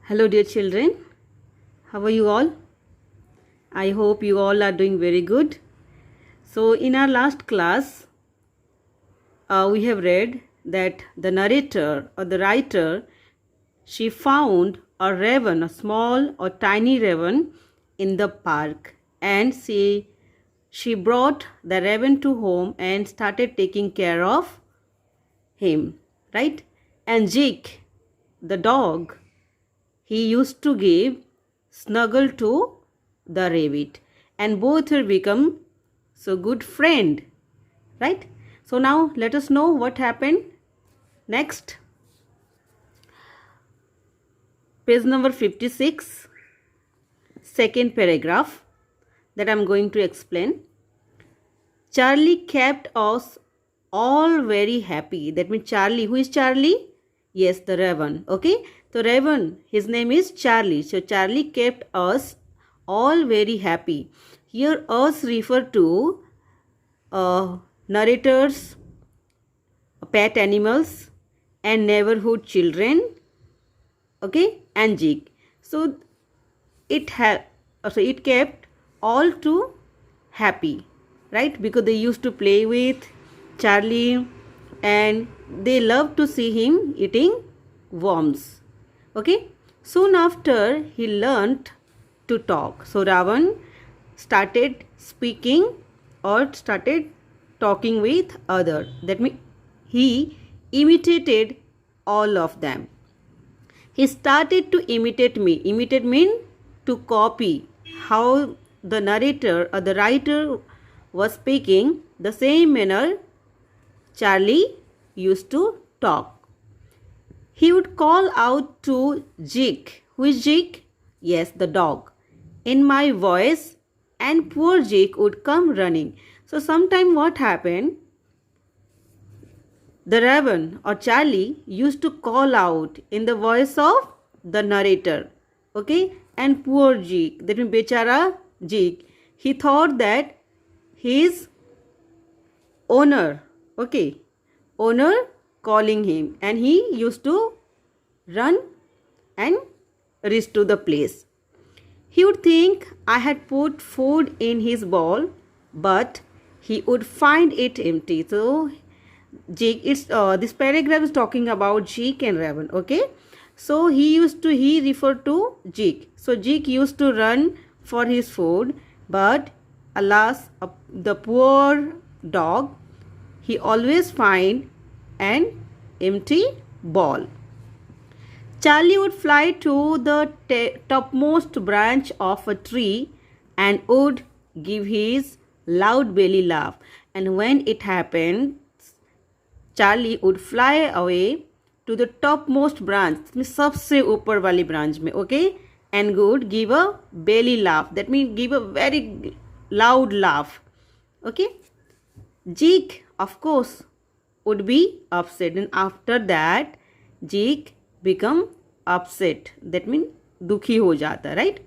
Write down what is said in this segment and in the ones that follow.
Hello, dear children. How are you all? I hope you all are doing very good. So, in our last class, we have read that the narrator or the writer, she found a raven, a small or tiny raven in the park, and she brought the raven to home and started taking care of him, right? And Jake, the dog, he used to give snuggle to the rabbit, and both have become so good friend, right? So now let us know what happened next. Page number 56, second paragraph that I am going to explain. Charlie kept us all very happy. That means Charlie. Who is Charlie? Yes, the raven. Okay. So raven, his name is Charlie. So Charlie kept us all very happy. Here us refer to narrators, pet animals, and neighborhood children. Okay, and Jig. So it kept all too happy, right? Because they used to play with Charlie and they loved to see him eating worms. Okay, soon after he learnt to talk. So Ravan started speaking or started talking with others. That means he imitated all of them. He started to imitate me. Imitate means to copy how the narrator or the writer was speaking. The same manner Charlie used to talk. He would call out to Jig. Who is Jig? Yes, the dog. In my voice, and poor Jig would come running. So sometime what happened? The raven or Charlie used to call out in the voice of the narrator. Okay? And poor Jig, that means Bechara Jig, he thought that his owner, okay, owner calling him, and he used to run and reach to the place. He would think I had put food in his bowl, but he would find it empty. So Jake, this paragraph is talking about Jake and Raven. Okay, so he referred to Jake. So Jake used to run for his food, but alas, the poor dog, he always find an empty ball. Charlie would fly to the topmost branch of a tree and would give his loud belly laugh. And when it happened, Charlie would fly away to the topmost branch, सबसे ऊपर वाली branch में, okay, and would give a belly laugh. That means give a very loud laugh. Okay, Jig, of course, would be upset, and after that Jig become upset. That means दुखी हो जाता, right?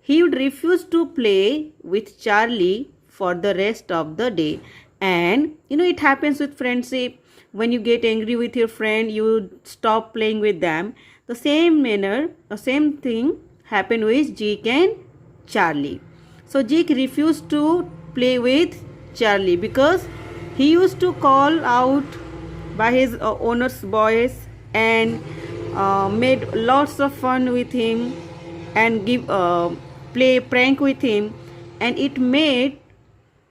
He would refuse to play with Charlie for the rest of the day. And it happens with friendship. When you get angry with your friend, you stop playing with them. The same manner, the same thing happened with Jig and Charlie. So Jig refused to play with Charlie because he used to call out by his owner's voice and made lots of fun with him and play prank with him, and it made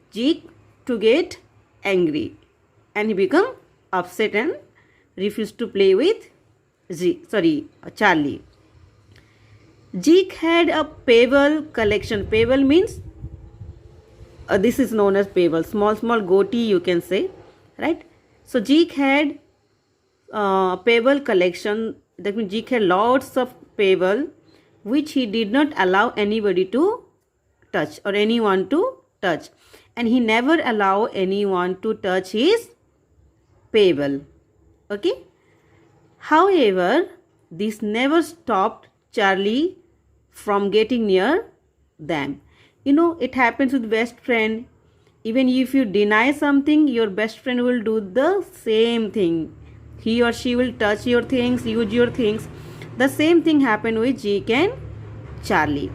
Jig to get angry, and he become upset and refused to play with Charlie. Jig had a pebble collection. Pebble means this is known as pebble, small goatee, you can say, right? So Jig had pebble collection. That means Jig had lots of pebble which he did not allow anybody to touch or anyone to touch, and he never allow anyone to touch his pebble. Okay. However, this never stopped Charlie from getting near them. It happens with best friend. Even if you deny something, your best friend will do the same thing. He or she will touch your things, use your things. The same thing happened with Jake and Charlie.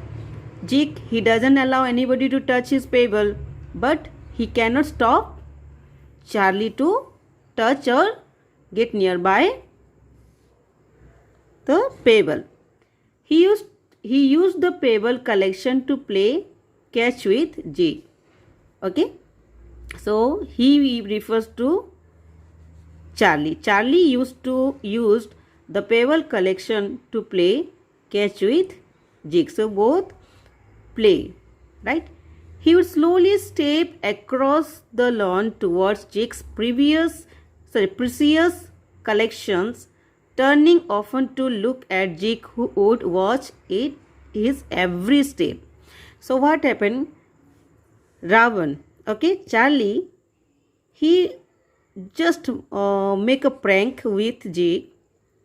Jake, he doesn't allow anybody to touch his pebble, but he cannot stop Charlie to touch or get nearby the pebble. He used the pebble collection to play catch with Jake. Okay, so he refers to Charlie. Charlie used the pebble collection to play catch with Jake. So both play, right? He would slowly step across the lawn towards Jake's precious collections, turning often to look at Jake, who would watch his every step. So what happened? Ravan, okay, Charlie, he just make a prank with Jake.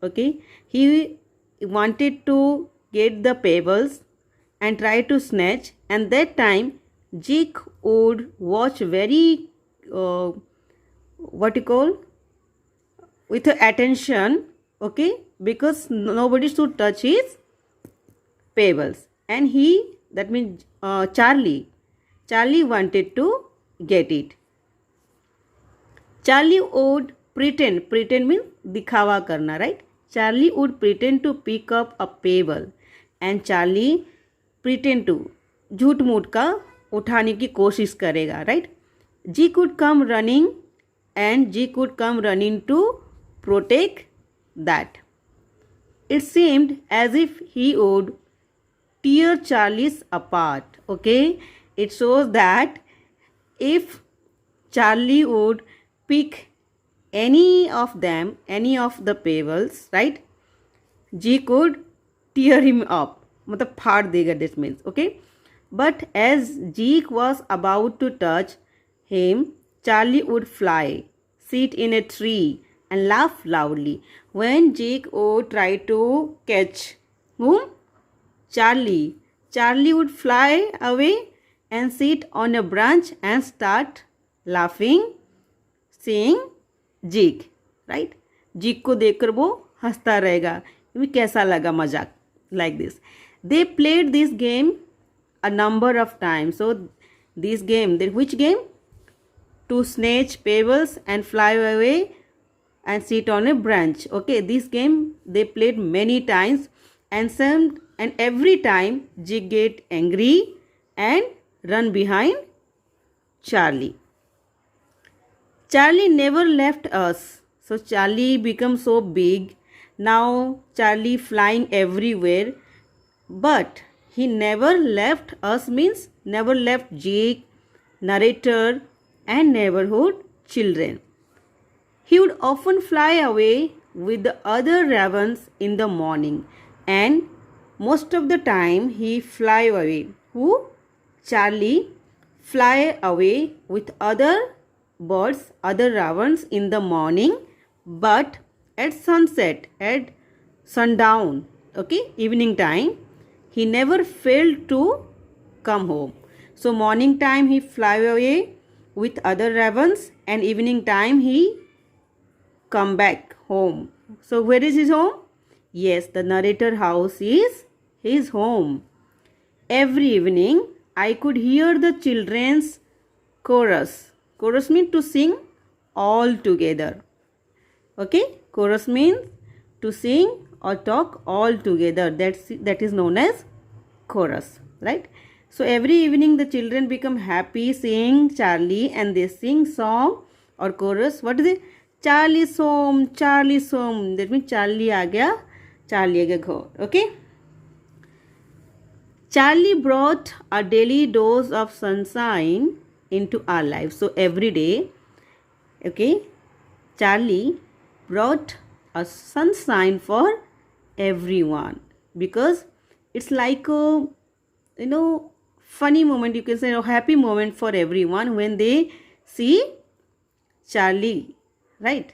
Okay, he wanted to get the pebbles and try to snatch, and that time Jake would watch very what you call with attention, okay, because nobody should touch his pebbles, and that means Charlie wanted to get it. Charlie would pretend means दिखावा करना, right? Charlie would pretend to pick up a pebble and Charlie pretend to झूठ मूठ का उठाने की कोशिश करेगा, right? Jake would come running and Jake would come running to protect that. It seemed as if he would tear Charlie's apart. Okay, it shows that if Charlie would pick any of the pebbles, right, Jake could tear him up. मतलब फाड़ देगा, this means, okay. But as Jake was about to touch him, Charlie would fly, sit in a tree and laugh loudly. When Jake would try to catch whom? Charlie would fly away and sit on a branch and start laughing, seeing Jake, right? Jake को देखकर वो हंसता रहेगा, कैसा लगा मजाक, like this. They played this game a number of times. So this game, which game? To snatch pebbles and fly away and sit on a branch. Okay, this game they played many times, and every time Jake get angry and run behind Charlie. Charlie never left us. So Charlie became so big. Now Charlie flying everywhere. But he never left us means never left Jake, narrator and neighborhood children. He would often fly away with the other ravens in the morning, and most of the time he fly away. Who? Charlie fly away with other birds, other ravens in the morning, but at sunset, at sundown, okay, evening time, he never failed to come home. So morning time he fly away with other ravens, and evening time he come back home. So where is his home? Yes, the narrator house is his home. Every evening I could hear the children's chorus. Chorus means to sing all together. Okay, chorus means to sing or talk all together. That is known as chorus, right? So every evening the children become happy seeing Charlie, and they sing song or chorus. What is it? Charlie's home, Charlie's home. That means Charlie आ गया घर. Okay. Charlie brought a daily dose of sunshine into our lives. So every day, okay, Charlie brought a sunshine for everyone, because it's like a funny moment, you can say a happy moment for everyone when they see Charlie, right?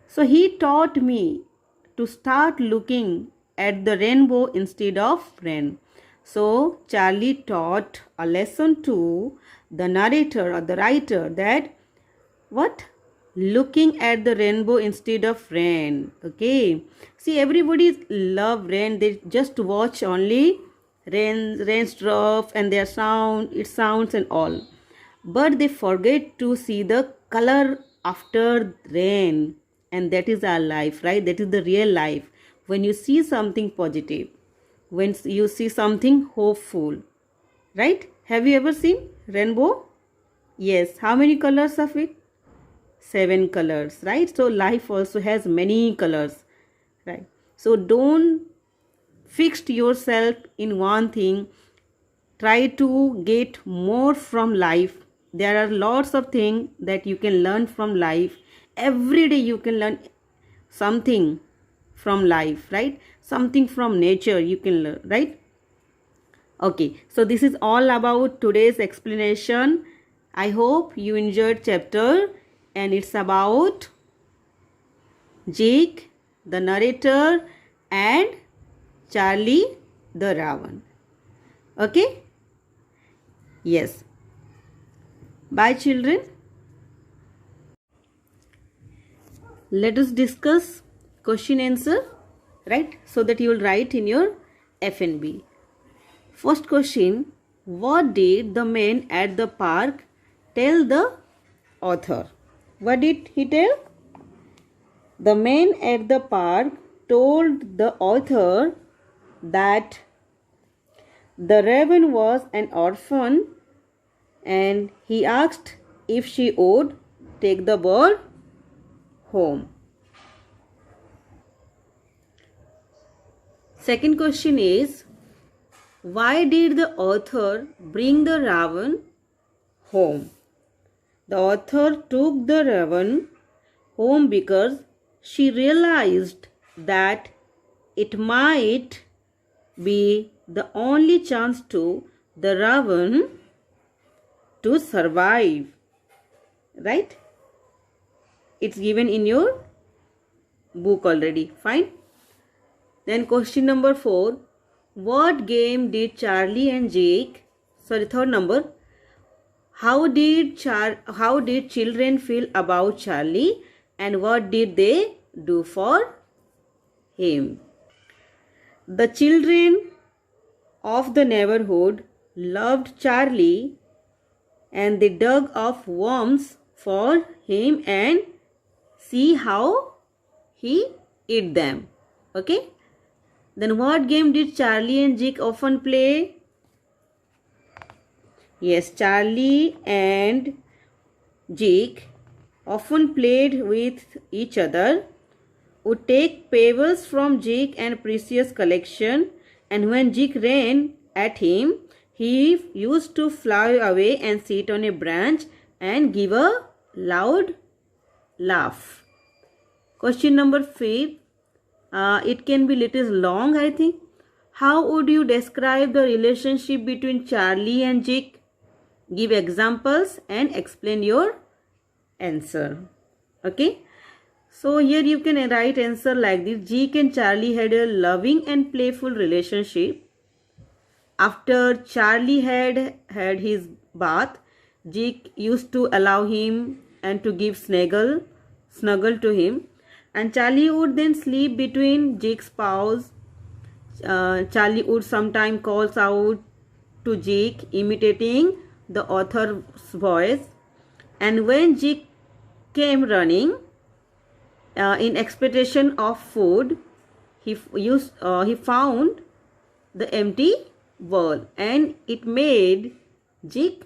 So he taught me to start looking at the rainbow instead of rain. So Charlie taught a lesson to the narrator or the writer that what? looking at the rainbow instead of rain. Okay, see, everybody love rain. They just watch only raindrops and their sound, its sounds and all, but they forget to see the color after rain. And that is our life, right? That is the real life. When you see something positive, when you see something hopeful, right? Have you ever seen rainbow? Yes. How many colors of it? 7 colors, right? So life also has many colors, right? So don't fix yourself in one thing. Try to get more from life. There are lots of things that you can learn from life. Every day you can learn something from life, right? Something from nature you can learn, right? Okay, so this is all about today's explanation. I hope you enjoyed chapter, and it's about Jake, the narrator, and Charlie, the Ravan. Okay? Yes. Bye, children. Let us discuss question answer, right? So that you will write in your FNB. First question, what did the man at the park tell the author? What did he tell? The man at the park told the author that the raven was an orphan, and he asked if she would take the bird home. Second question is, why did the author bring the raven home? The author took the raven home because she realized that it might be the only chance to the raven to survive. Right? It's given in your book already. Fine. Then question number 4. What game did Charlie and Jake, third number, how did children feel about Charlie, and what did they do for him? The children of the neighborhood loved Charlie, and they dug up worms for him and see how he ate them. Okay? Then what game did Charlie and Jake often play? Yes, Charlie and Jake often played with each other, would take pebbles from Jake and Precious' collection, and when Jake ran at him, he used to fly away and sit on a branch and give a loud laugh. Question number 5. It can be little long, I think. How would you describe the relationship between Charlie and Jake? Give examples and explain your answer. Okay. So here you can write answer like this. Jake and Charlie had a loving and playful relationship. After Charlie had had his bath, Jake used to allow him and to give snuggle to him. And Charlie would then sleep between Jake's paws. Charlie would sometimes call out to Jake, imitating the author's voice. And when Jake came running in expectation of food, he found the empty bowl, and it made Jake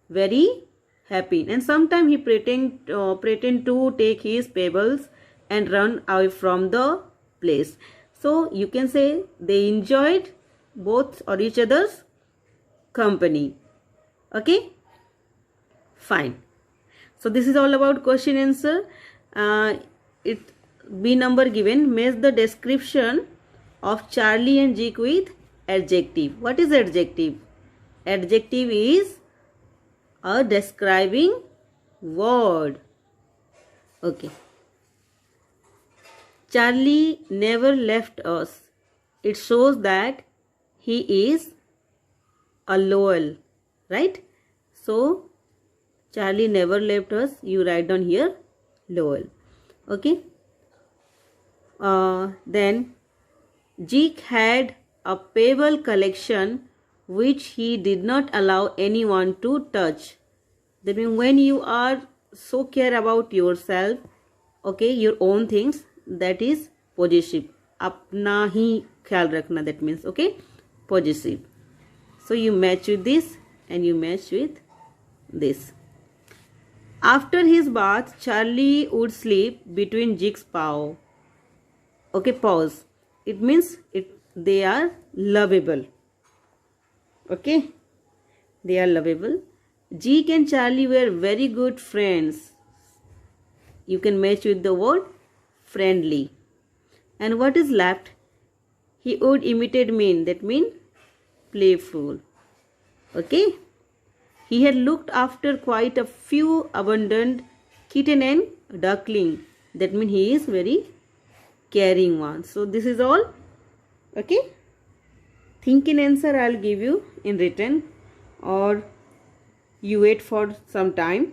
very happy. And sometimes he pretend to take his pebbles and run away from the place. So you can say they enjoyed both or each other's company. Okay, fine. So this is all about question answer. It B number given. Match the description of Charlie and Jake with adjective. What is adjective? Adjective is a describing word. Okay. Charlie never left us. It shows that he is a loyal, right? So Charlie never left us. You write down here Lowell. Okay. Then Jake had a pebble collection which he did not allow anyone to touch. That means when you are so care about yourself, okay, your own things, that is possessive. अपना ही ख्याल रखना, that means, okay, possessive. So you match with this and you match with this. After his bath, Charlie would sleep between Jake's paw. Okay, pause. It means they are lovable. Okay, they are lovable. Jake and Charlie were very good friends. You can match with the word friendly. And what is left? He would imitate mean. That means playful. Okay. He had looked after quite a few abundant kitten and duckling. That means he is very caring one. So this is all. Okay. Thinking answer I'll give you in written, or you wait for some time.